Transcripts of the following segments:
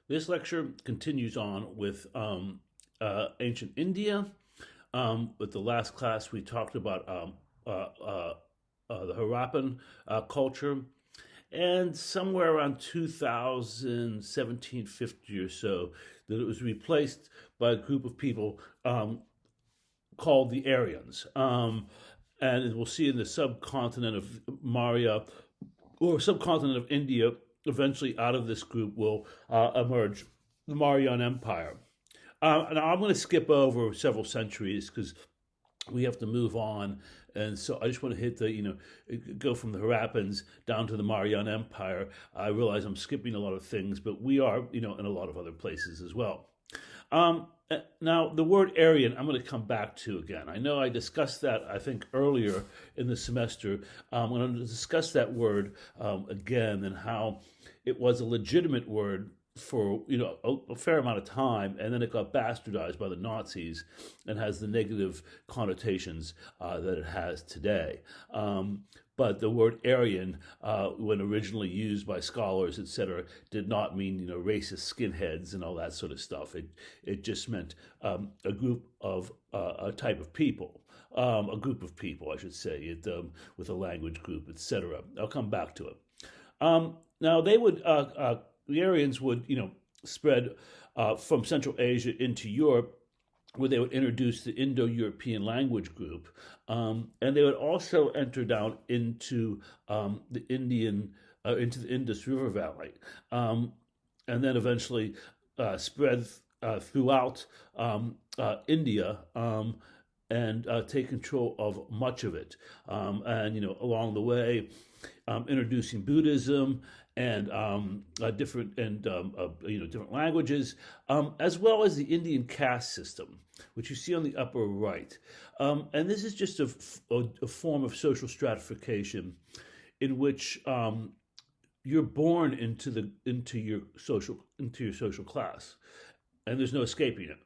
This lecture continues on with ancient India. With the last class, we talked about uh, uh, the Harappan culture, and somewhere around 2000, 1750 or so, that it was replaced by a group of people called the Aryans. And we'll see in the subcontinent of Maurya or subcontinent of India, eventually out of this group will emerge the Mauryan Empire. Now I'm going to skip over several centuries because we have to move on, and so I just want to hit go from the Harappans down to the Mauryan Empire. I realize I'm skipping a lot of things, but we are in a lot of other places as well. Now, the word Aryan, I'm going to come back to again. I know I discussed that, I think, earlier in the semester. I'm going to discuss that word again and how it was a legitimate word for a fair amount of time, and then it got bastardized by the Nazis and has the negative connotations that it has today. But the word Aryan, when originally used by scholars, etc., did not mean racist skinheads and all that sort of stuff. It just meant a group of a type of people, a group of people, I should say, with a language group, etc. I'll come back to it. Now they would the Aryans would spread from Central Asia into Europe, where they would introduce the Indo-European language group, and they would also enter down into into the Indus River Valley, and then eventually spread throughout India. And take control of much of it, and along the way, introducing Buddhism and different languages, as well as the Indian caste system, which you see on the upper right. And this is just a form of social stratification in which you're born into your social class, and there's no escaping it.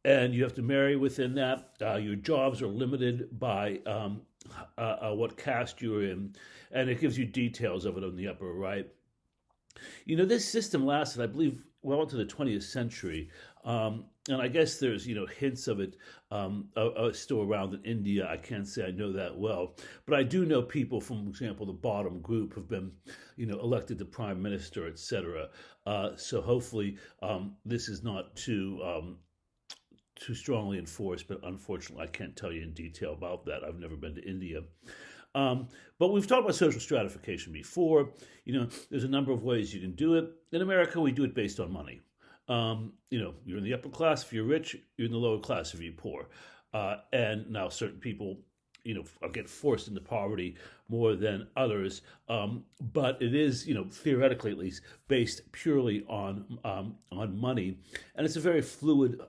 And you have to marry within that. Your jobs are limited by what caste you're in, and it gives you details of it on the upper right. This system lasted, I believe, well into the 20th century, and I guess there's hints of it still around in India. I can't say I know that well, but I do know people from, for example, the bottom group have been elected to prime minister, etc. So hopefully this is not too strongly enforced, but unfortunately, I can't tell you in detail about that. I've never been to India. But we've talked about social stratification before. There's a number of ways you can do it. In America, we do it based on money. You're in the upper class if you're rich, you're in the lower class if you're poor. And now certain people, get forced into poverty more than others. But it is, theoretically at least, based purely on money, and it's a very fluid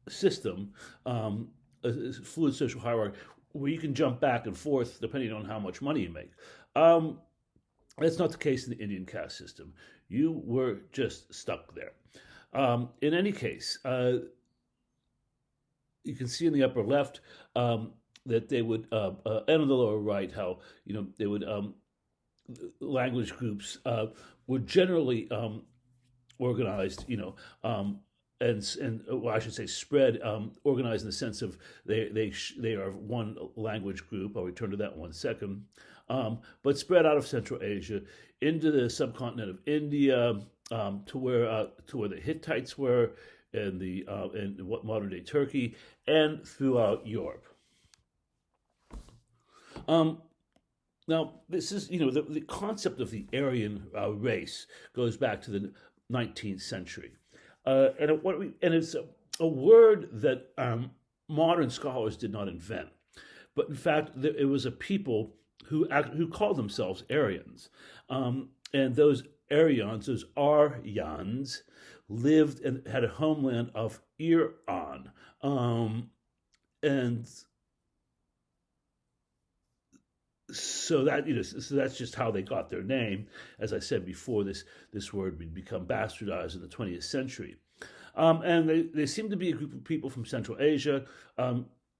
system, a fluid social hierarchy where you can jump back and forth depending on how much money you make. That's not the case in the Indian caste system. You were just stuck there. In any case, you can see in the upper left that they would, and on the lower right, how they would language groups were generally organized, and well, I should say spread, organized in the sense of they are one language group. I'll return to that in 1 second, but spread out of Central Asia into the subcontinent of India, to where the Hittites were, and in what modern day Turkey, and throughout Europe. Now, this is the concept of the Aryan race goes back to the 19th century, and it's a word that modern scholars did not invent, but in fact it was a people who called themselves Aryans, and those Aryans, those Aryans, lived and had a homeland of Iran, and so that's just how they got their name. As I said before, this word would become bastardized in the 20th century, and they seem to be a group of people from Central Asia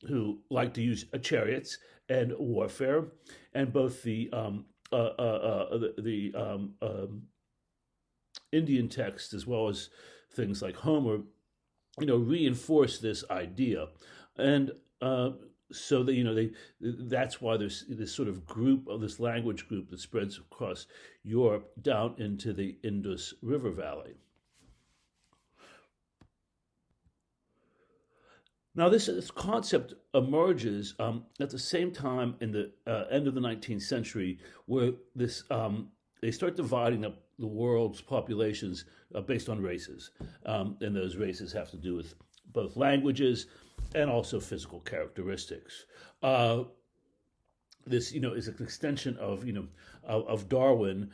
who like to use chariots and warfare, and both the Indian texts, as well as things like Homer, reinforce this idea, and so that that's why there's this sort of group of this language group that spreads across Europe down into the Indus River Valley. Now, this concept emerges at the same time in the end of the 19th century, where they start dividing up the world's populations based on races, and those races have to do with both languages and also physical characteristics. This, is an extension of Darwin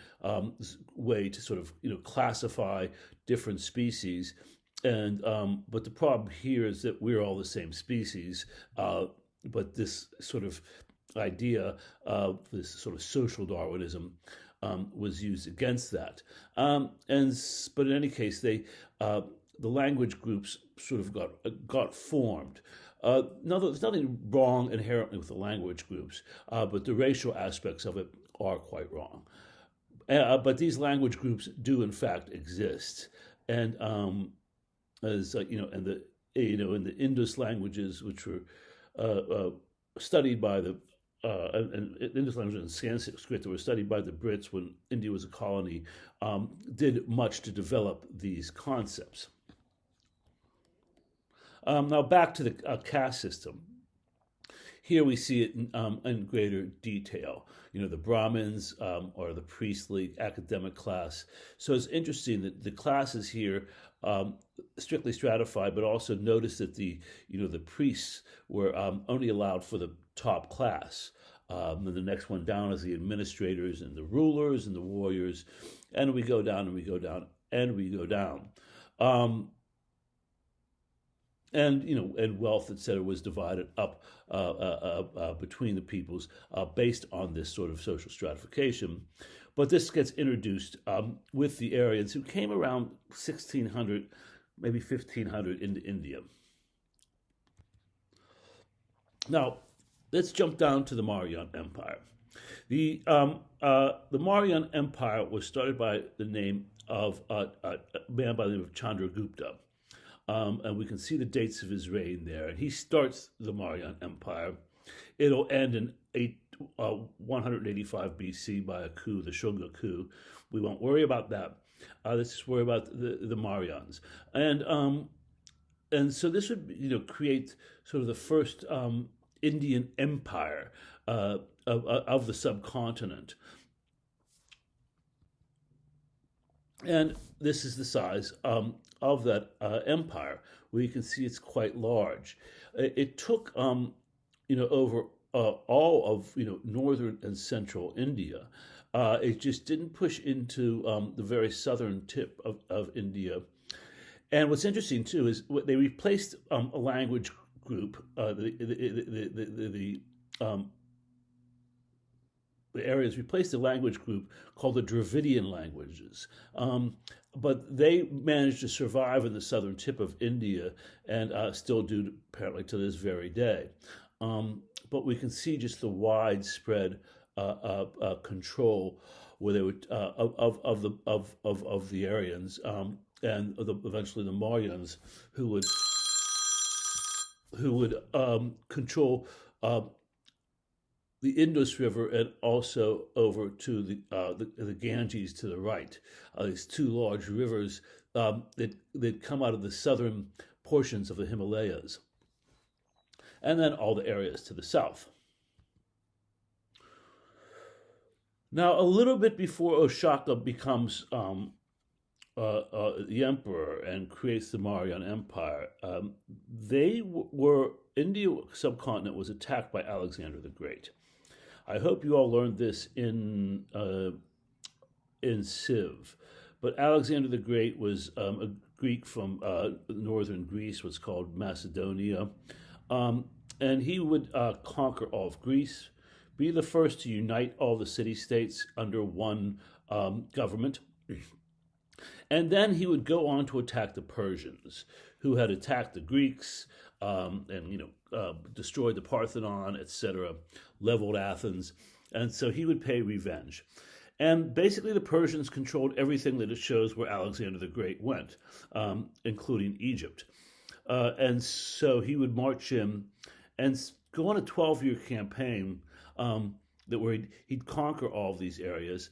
way to sort of classify different species, and but the problem here is that we're all the same species, but this sort of idea of this sort of social Darwinism was used against that. But in any case, the language groups sort of got formed. Now, there's nothing wrong inherently with the language groups, but the racial aspects of it are quite wrong. But these language groups do in fact exist, and as and the in the Indus languages, which were studied by the and English language and Sanskrit that were studied by the Brits when India was a colony, did much to develop these concepts. Now back to the caste system. Here we see it in greater detail. The Brahmins are the priestly academic class. So it's interesting that the classes here strictly stratified, but also notice that the priests were only allowed for the top class. And the next one down is the administrators and the rulers and the warriors, and we go down and we go down and we go down. And wealth, etc., was divided up between the peoples based on this sort of social stratification. But this gets introduced with the Aryans, who came around 1600, maybe 1500 into India. Now, let's jump down to the Mauryan Empire. The Mauryan Empire was started by the name of a man by the name of Chandragupta. And we can see the dates of his reign there. And he starts the Mauryan Empire. It'll end in 185 BC by a coup, the Shunga coup. We won't worry about that. Let's just worry about the Mauryans. And so this would create sort of the first Indian empire of the subcontinent. And this is the size of that empire, where you can see it's quite large. It took, over all of northern and central India. It just didn't push into the very southern tip of India. And what's interesting too is they replaced a language group, the areas replaced the language group called the Dravidian languages. But they managed to survive in the southern tip of India and still do apparently to this very day. But we can see just the widespread control where they would of the Aryans and eventually the Mauryans, who would control the Indus River and also over to the Ganges to the right. These two large rivers that come out of the southern portions of the Himalayas, and then all the areas to the south. Now, a little bit before Oshaka becomes the emperor and creates the Mauryan Empire, India subcontinent was attacked by Alexander the Great. I hope you all learned this in Civ. But Alexander the Great was a Greek from northern Greece, what's called Macedonia. And he would conquer all of Greece, be the first to unite all the city-states under one government. And then he would go on to attack the Persians, who had attacked the Greeks and destroyed the Parthenon, etc., leveled Athens. and so he would pay revenge. And basically, the Persians controlled everything that it shows where Alexander the Great went, including Egypt. And so he would march in and go on a 12-year campaign that where he'd conquer all of these areas.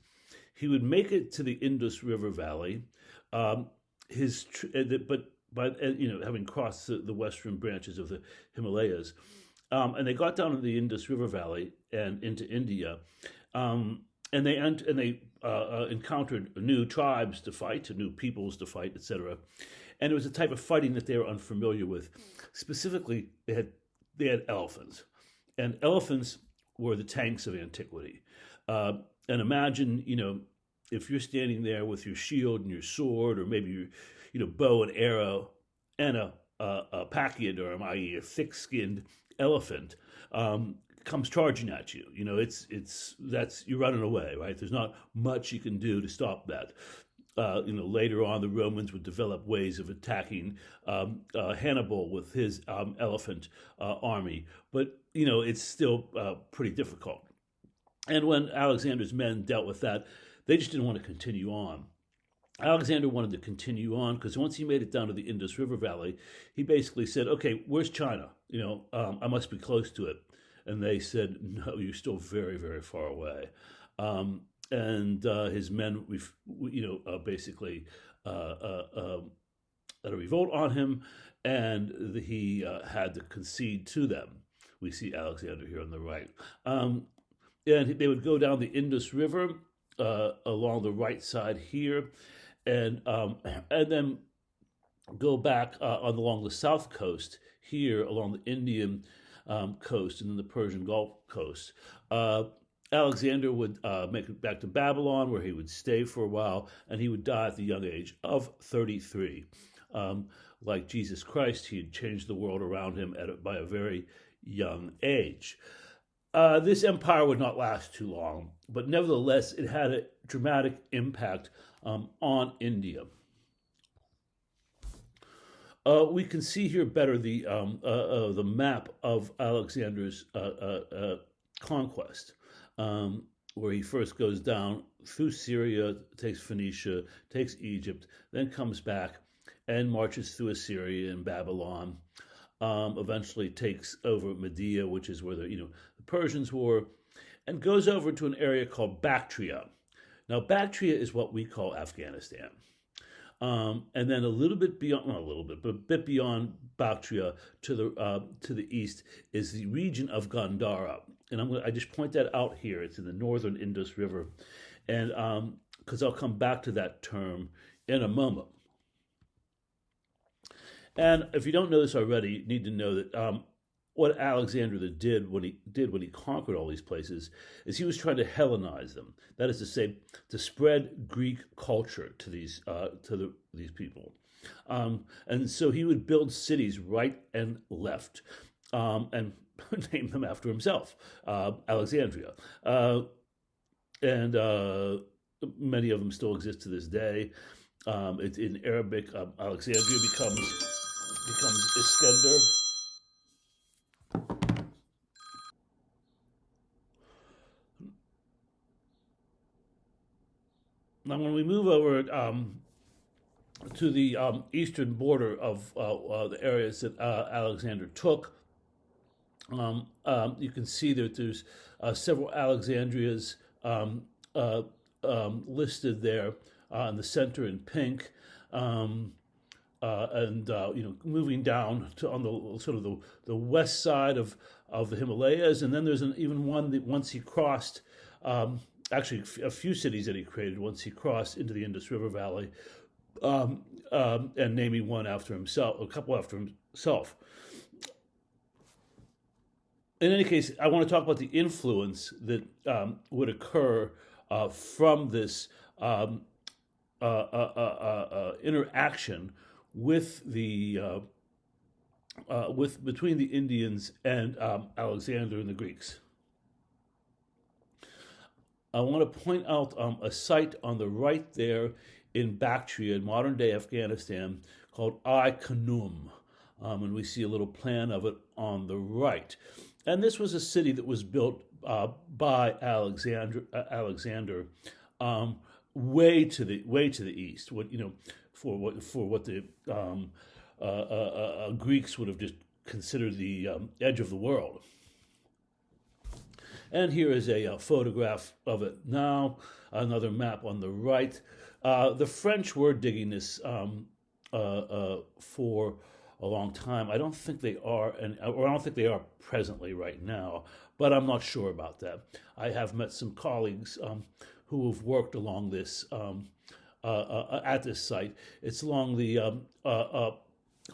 He would make it to the Indus River Valley. But by having crossed the western branches of the Himalayas, and they got down to the Indus River Valley and into India, and they encountered new tribes to fight, new peoples to fight, etc. And it was a type of fighting that they were unfamiliar with. Specifically, they had elephants, and elephants were the tanks of antiquity. And imagine, if you're standing there with your shield and your sword, or maybe your, bow and arrow, and a pachyderm, i.e., a thick-skinned elephant, comes charging at you. That's you're running away, right? There's not much you can do to stop that. Later on, the Romans would develop ways of attacking Hannibal with his elephant army, but it's still pretty difficult. And when Alexander's men dealt with that, they just didn't want to continue on. Alexander wanted to continue on because once he made it down to the Indus River Valley, he basically said, "Okay, where's China? I must be close to it." And they said, "No, you're still very, very far away." And his men, basically had a revolt on him, and he had to concede to them. We see Alexander here on the right. And they would go down the Indus River along the right side here, and then go back along the south coast here along the Indian coast and then the Persian Gulf coast. Alexander would make it back to Babylon, where he would stay for a while, and he would die at the young age of 33. Like Jesus Christ, he had changed the world around him by a very young age. This empire would not last too long, but nevertheless, it had a dramatic impact on India. We can see here better the map of Alexander's conquest, where he first goes down through Syria, takes Phoenicia, takes Egypt, then comes back and marches through Assyria and Babylon. Eventually takes over Media, which is where the Persians were, and goes over to an area called Bactria. Now, Bactria is what we call Afghanistan. And then a little bit beyond, not a little bit, but a bit beyond Bactria to the east is the region of Gandhara. And I just point that out here. It's in the northern Indus River. And because I'll come back to that term in a moment. And if you don't know this already, you need to know that what Alexander did when he conquered all these places is he was trying to Hellenize them. That is to say, to spread Greek culture to these people. And so he would build cities right and left, and name them after himself, Alexandria, and many of them still exist to this day. It's in Arabic. Alexandria becomes Iskender. Now, when we move over to the eastern border of the areas that Alexander took, you can see that there's several Alexandrias listed there in the center in pink. Moving down to on the sort of the west side of the Himalayas, and then there's even one that once he crossed, actually a few cities that he created once he crossed into the Indus River Valley, and naming one after himself, a couple after himself. In any case, I want to talk about the influence that would occur from this interaction with between the Indians and Alexander and the Greeks. I want to point out a site on the right there in Bactria, in modern-day Afghanistan, called Ai-Khanum, and we see a little plan of it on the right. And this was a city that was built by Alexander, um, way to the east. What for what the Greeks would have just considered the edge of the world. And here is a photograph of it now. Another map on the right. The French were digging this for a long time. I don't think they are, or I don't think they are presently right now, but I'm not sure about that. I have met some colleagues who have worked along this at this site. It's along the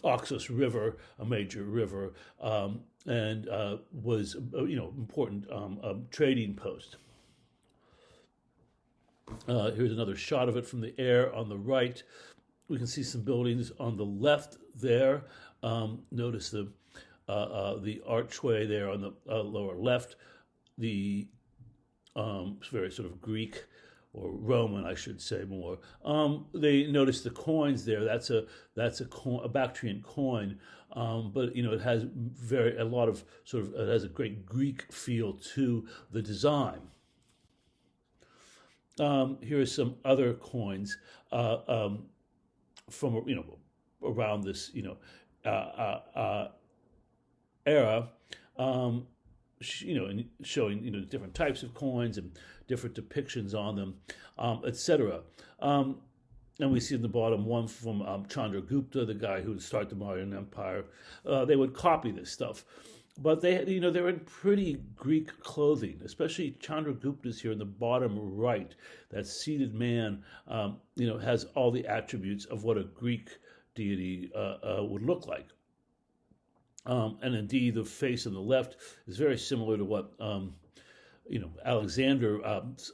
Oxus River, a major river, and was important trading post. Here's another shot of it from the air on the right. We can see some buildings on the left there. Notice the archway there on the lower left. The very sort of Greek or Roman, I should say more. They notice the coins there. That's a Bactrian coin, but it has a lot of sort of it has a great Greek feel to the design. Here are some other coins from around this era, and showing different types of coins and different depictions on them, etc. And we see in the bottom one from Chandragupta, the guy who would start the Mauryan Empire. They would copy this stuff, but they're in pretty Greek clothing, especially Chandragupta's here in the bottom right. That seated man, has all the attributes of what a Greek deity would look like. And indeed, the face on the left is very similar to what Alexander's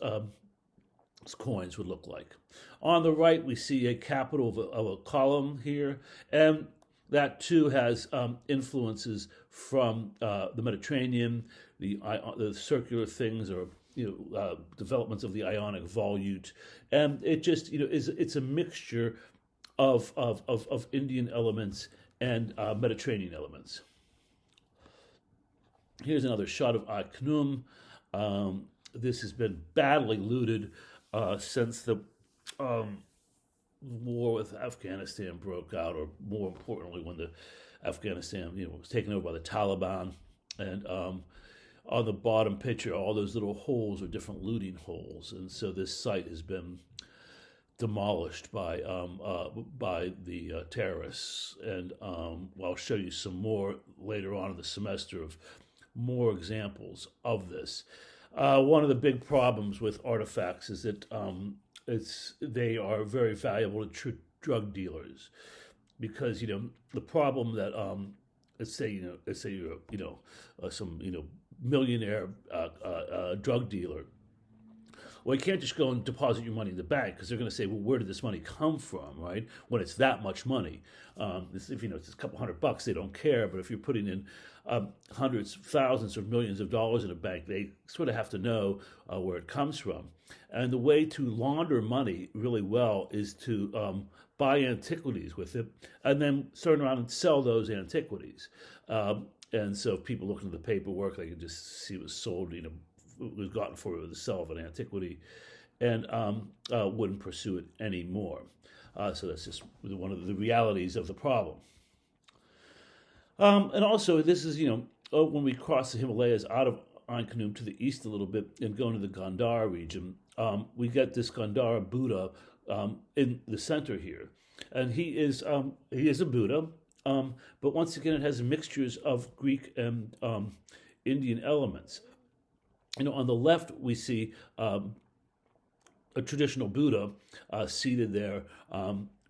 coins would look like. On the right, we see a capital of a column here, and that too has influences from the Mediterranean. The circular things are developments of the Ionic volute, and it just it's a mixture of Indian elements and Mediterranean elements. Here's another shot of Aknum. This has been badly looted since the war with Afghanistan broke out, or more importantly, when the Afghanistan was taken over by the Taliban. And on the bottom picture, all those little holes are different looting holes, and so this site has been demolished by the terrorists. And I'll show you some more later on in the semester of more examples of this. One of the big problems with artifacts is that they are very valuable to drug dealers, because the problem that let's say you're some millionaire drug dealer. Well, you can't just go and deposit your money in the bank, because they're going to say, well, where did this money come from, right? When it's that much money. If it's a couple $100, they don't care. But if you're putting in hundreds, thousands, or millions of dollars in a bank, they sort of have to know where it comes from. And the way to launder money really well is to buy antiquities with it, and then turn around and sell those antiquities. And so if people look into the paperwork, they can just see it was sold, was gotten for the sale of an antiquity, and wouldn't pursue it anymore. So that's just one of the realities of the problem. And also, this is, when we cross the Himalayas out of Ainkanum to the east a little bit and go into the Gandhara region, we get this Gandhara Buddha in the center here. And he is a Buddha, but once again, it has mixtures of Greek and Indian elements. On the left, we see a traditional Buddha seated there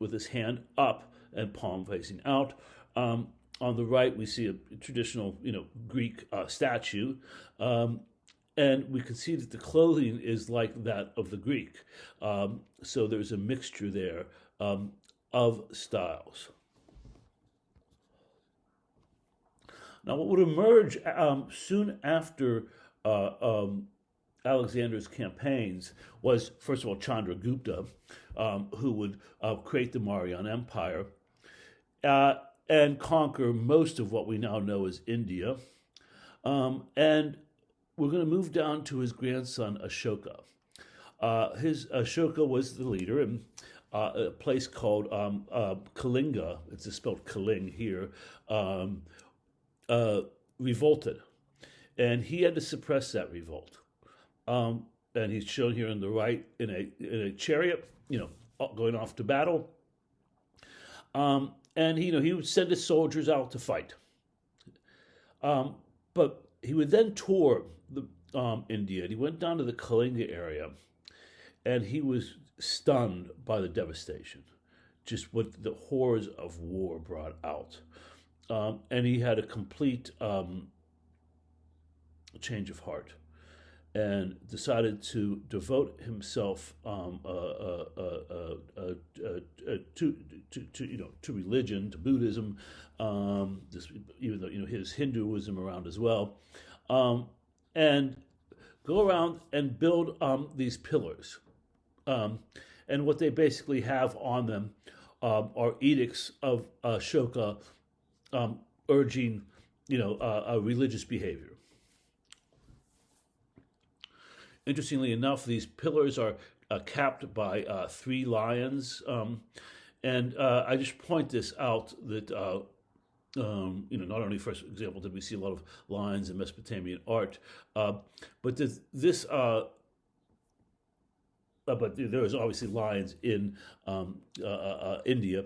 with his hand up and palm facing out. On the right, we see a traditional, Greek statue, and we can see that the clothing is like that of the Greek. So there's a mixture there of styles. Now, what would emerge soon after Alexander's campaigns was, first of all, Chandragupta, who would create the Mauryan Empire and conquer most of what we now know as India. And we're going to move down to his grandson Ashoka. His Ashoka was the leader in a place called Kalinga. It's spelled Kaling here. Um, Revolted, and he had to suppress that revolt. And he's shown here on the right in a chariot, going off to battle. And he would send his soldiers out to fight. But he would then tour India, and he went down to the Kalinga area, and he was stunned by the devastation, just what the horrors of war brought out. And he had a complete change of heart and decided to devote himself to religion, to Buddhism, even though his Hinduism around as well, and go around and build these pillars. And what they basically have on them are edicts of Ashoka urging, religious behavior. Interestingly enough, these pillars are capped by three lions, and I just point this out that not only, for example, did we see a lot of lions in Mesopotamian art, but but there is obviously lions in India.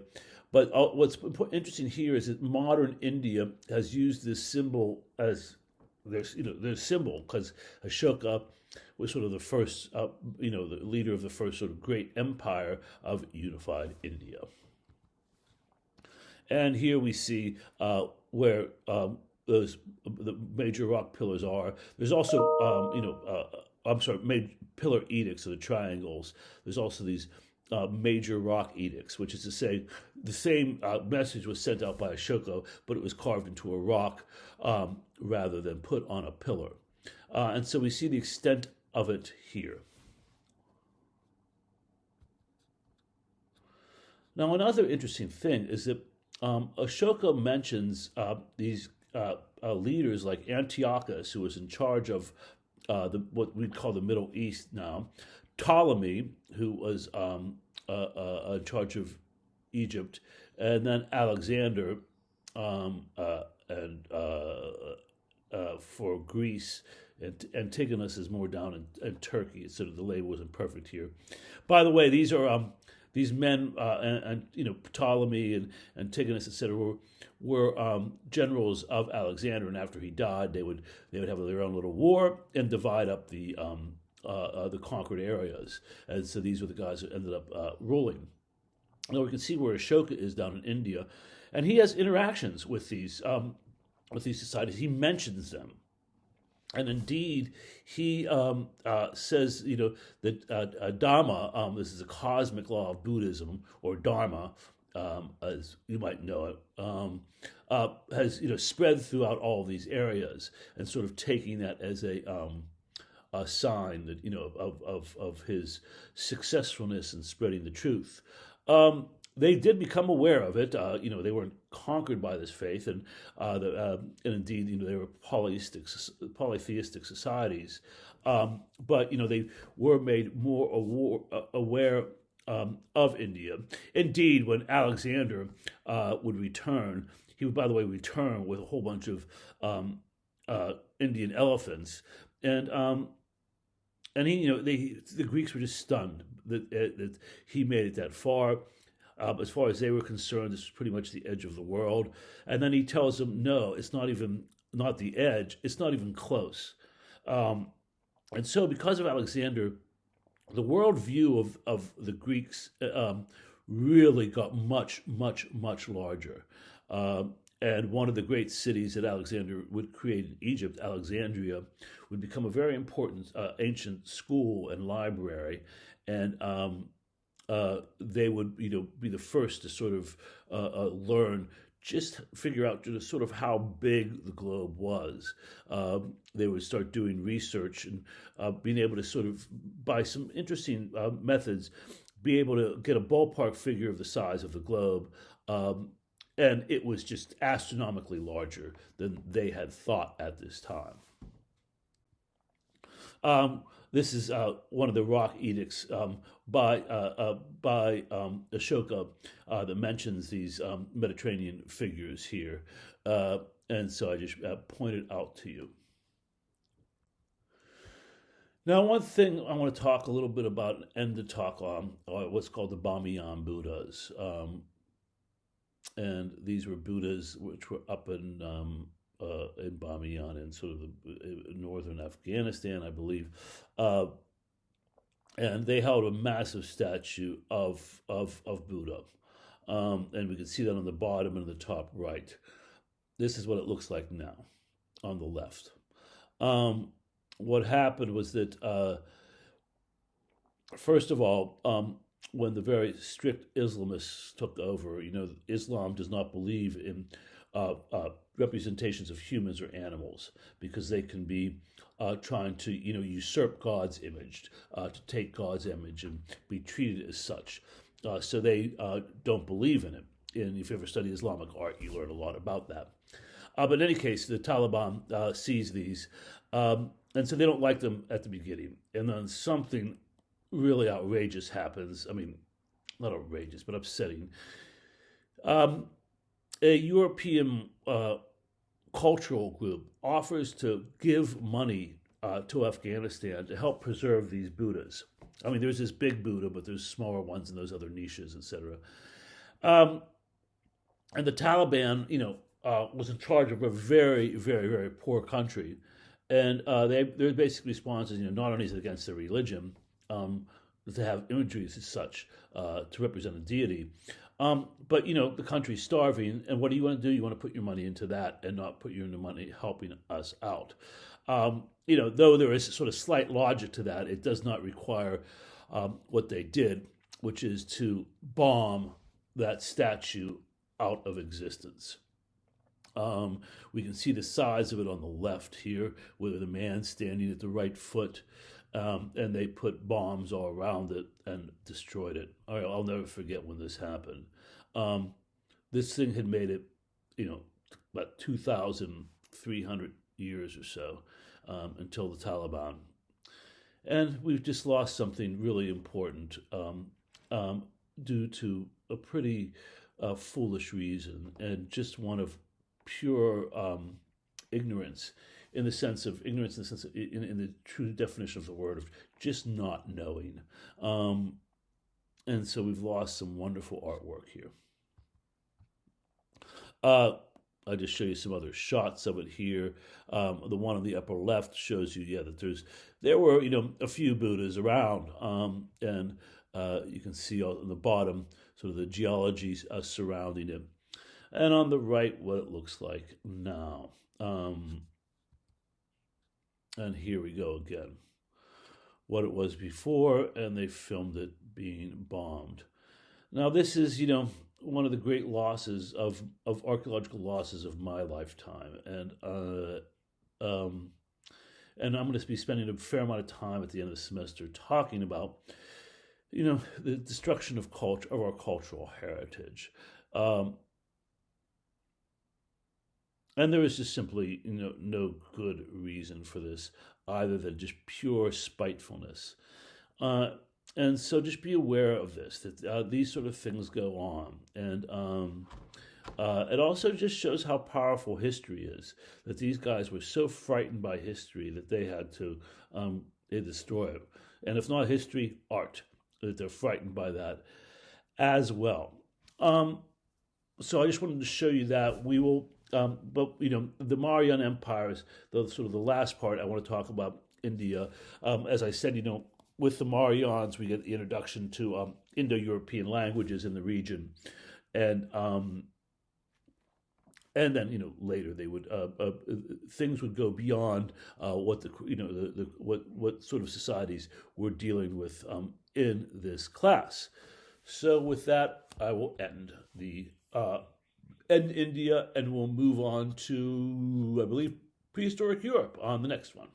But what's interesting here is that modern India has used this symbol as their symbol, because Ashoka was sort of the first, the leader of the first sort of great empire of unified India. And here we see where the major rock pillars are. There's also, pillar edicts, or the triangles. There's also these major rock edicts, which is to say the same message was sent out by Ashoka, but it was carved into a rock rather than put on a pillar. And so we see the extent of it here. Now, another interesting thing is that Ashoka mentions these leaders like Antiochus, who was in charge of what we'd call the Middle East now, Ptolemy, who was in charge of Egypt, and then Alexander for Greece. And Antigonus is more down in Turkey. So the label wasn't perfect here. By the way, these are these men, and Ptolemy and Antigonus, etc., were generals of Alexander, and after he died, they would have their own little war and divide up the conquered areas. And so these were the guys that ended up ruling. Now we can see where Ashoka is down in India, and he has interactions with these societies. He mentions them. And indeed, he says, that Dharma, this is a cosmic law of Buddhism, or Dharma, as you might know it, has spread throughout all of these areas, and sort of taking that as a sign that of his successfulness in spreading the truth. They did become aware of it. They weren't conquered by this faith, and indeed, they were polytheistic societies. But they were made more aware of India. Indeed, when Alexander would return, he would, by the way, return with a whole bunch of Indian elephants, and the Greeks were just stunned that he made it that far. As far as they were concerned, this was pretty much the edge of the world. And then he tells them, no, it's not the edge, it's not even close. And so because of Alexander, the worldview of the Greeks really got much, much, much larger. And one of the great cities that Alexander would create in Egypt, Alexandria, would become a very important ancient school and library. And they would, be the first to sort of learn, just figure out just sort of how big the globe was. They would start doing research and being able to sort of, by some interesting methods, be able to get a ballpark figure of the size of the globe. And it was just astronomically larger than they had thought at this time. This is one of the rock edicts by Ashoka that mentions these Mediterranean figures here, and so I just pointed out to you. Now, one thing I want to talk a little bit about and end the talk on are what's called the Bamiyan Buddhas. And these were Buddhas which were up in Bamiyan in sort of the northern Afghanistan, I believe. Uh, and they held a massive statue of Buddha. And we can see that on the bottom and the top right. This is what it looks like now on the left. What happened was that, first of all, when the very strict Islamists took over, Islam does not believe in representations of humans or animals because they can be trying to, usurp God's image, to take God's image and be treated as such. So they don't believe in it. And if you ever study Islamic art, you learn a lot about that. But in any case, the Taliban sees these, and so they don't like them at the beginning. And then something really outrageous happens. I mean, not outrageous, but upsetting. A European cultural group offers to give money to Afghanistan to help preserve these Buddhas. I mean, there's this big Buddha, but there's smaller ones in those other niches, etc. And the Taliban, was in charge of a very, very, very poor country, and their basic response is, not only is it against their religion, to have imageries as such to represent a deity, but the country's starving, and what do you want to do? You want to put your money into that and not put your money helping us out. Though there is sort of slight logic to that, it does not require what they did, which is to bomb that statue out of existence. We can see the size of it on the left here, with the man standing at the right foot, and they put bombs all around it and destroyed it. I'll never forget when this happened. This thing had made it, about 2,300 years or so until the Taliban. And we've just lost something really important due to a pretty foolish reason, and just one of pure ignorance, in the sense of ignorance, in the true definition of the word, of just not knowing. And so we've lost some wonderful artwork here. I'll just show you some other shots of it here. The one on the upper left shows you, that there were, a few Buddhas around, and you can see on the bottom sort of the geology surrounding it. And on the right, what it looks like now. And here we go again. What it was before, and they filmed it being bombed. Now, this is, one of the great losses of archaeological losses of my lifetime. And I'm going to be spending a fair amount of time at the end of the semester talking about, the destruction of culture, of our cultural heritage. And there is just simply, no good reason for this, either than just pure spitefulness. And so just be aware of this, that these sort of things go on. And it also just shows how powerful history is, that these guys were so frightened by history that they had to they destroy it. And if not history, art, that they're frightened by that as well. So I just wanted to show you that. We will... but the Mauryan Empire is sort of the last part I want to talk about. India, as I said, with the Mauryans, we get the introduction to Indo-European languages in the region, and then later they would things would go beyond what what sort of societies we're dealing with in this class. So with that, I will end India, and we'll move on to, I believe, prehistoric Europe on the next one.